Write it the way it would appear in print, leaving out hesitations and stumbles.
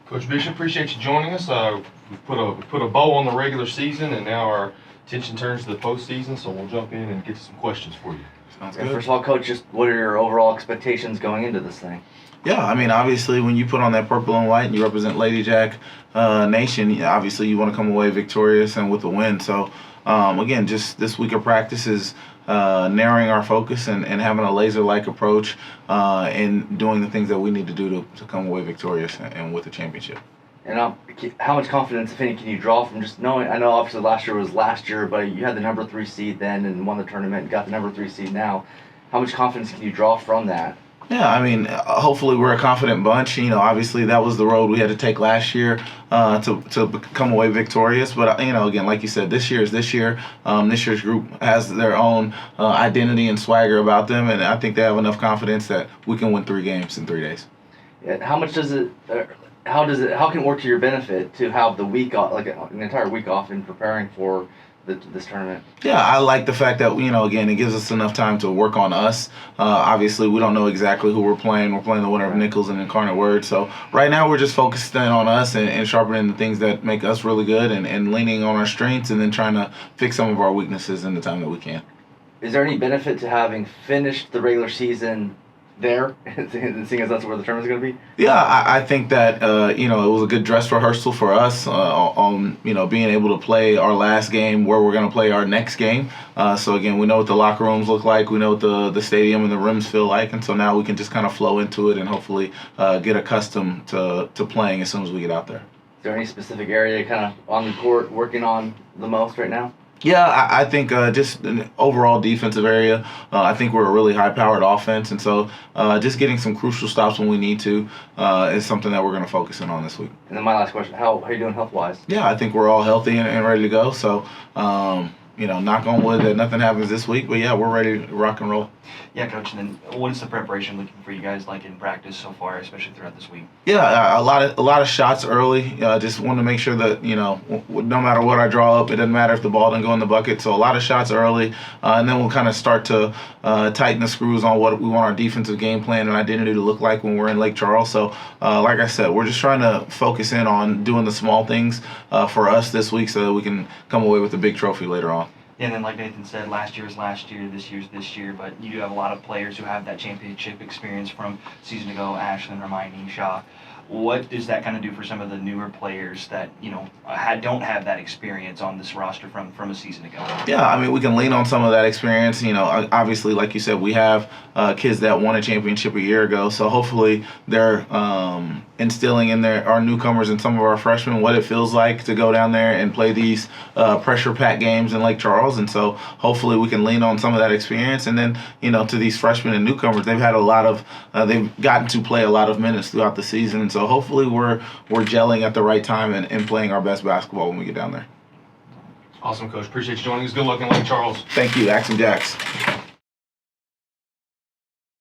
Coach Bishop, appreciate you joining us. We put a bow on the regular season, and now our attention turns to the postseason. So we'll jump in and get some questions for you. Sounds good. First of all, Coach, just what are your overall expectations going into this thing? Yeah, I mean, obviously, when you put on that purple and white and you represent Ladyjack Nation, obviously you want to come away victorious and with a win. So, again, just this week of practice is narrowing our focus and having a laser-like approach and doing the things that we need to do to come away victorious and with a championship. And how much confidence, if any, can you draw from just knowing? I know obviously last year was last year, but you had the number 3 seed then and won the tournament and got the number 3 seed now. How much confidence can you draw from that? Yeah, I mean, hopefully we're a confident bunch. Obviously that was the road we had to take last year to come away victorious. But, again, like you said, this year is this year. This year's group has their own identity and swagger about them, and I think they have enough confidence that we can win 3 games in 3 days. Yeah, how much does it how can it work to your benefit to have the week off, like an entire week off in preparing for this tournament? Yeah, I like the fact that, again, it gives us enough time to work on us. Obviously, we don't know exactly who we're playing. We're playing the winner of Nichols and Incarnate Word. So right now we're just focused in on us and sharpening the things that make us really good and leaning on our strengths and then trying to fix some of our weaknesses in the time that we can. Is there any benefit to having finished the regular season there, seeing as that's where the tournament's going to be? Yeah, I think that, it was a good dress rehearsal for us on, being able to play our last game where we're going to play our next game. So, again, we know what the locker rooms look like. We know what the stadium and the rims feel like. And so now we can just kind of flow into it and hopefully get accustomed to playing as soon as we get out there. Is there any specific area kind of on the court working on the most right now? Yeah, I think just an overall defensive area. I think we're a really high-powered offense, and so just getting some crucial stops when we need to is something that we're going to focus in on this week. And then my last question, how are you doing health-wise? Yeah, I think we're all healthy and ready to go. So, knock on wood that nothing happens this week, but yeah, we're ready to rock and roll. Yeah, Coach, and then what is the preparation looking for you guys like in practice so far, especially throughout this week? Yeah, a lot of shots early. Just want to make sure that, no matter what I draw up, it doesn't matter if the ball doesn't go in the bucket. So a lot of shots early, and then we'll kind of start to tighten the screws on what we want our defensive game plan and identity to look like when we're in Lake Charles. So, like I said, we're just trying to focus in on doing the small things for us this week so that we can come away with a big trophy later on. And then, like Nathan said, last year is last year, this year's this year, but you do have a lot of players who have that championship experience from season ago, Ashland, Hermione, Shaw. What does that kind of do for some of the newer players that, don't have that experience on this roster from a season ago? Yeah, I mean, we can lean on some of that experience. Obviously, like you said, we have kids that won a championship a year ago, so hopefully they're instilling in our newcomers and some of our freshmen what it feels like to go down there and play these pressure-packed games in Lake Charles. And so hopefully we can lean on some of that experience. And then, to these freshmen and newcomers, they've had they've gotten to play a lot of minutes throughout the season. And so hopefully we're gelling at the right time and playing our best basketball when we get down there. Awesome, Coach. Appreciate you joining us. Good luck in Lake Charles. Thank you, Axe and Jacks.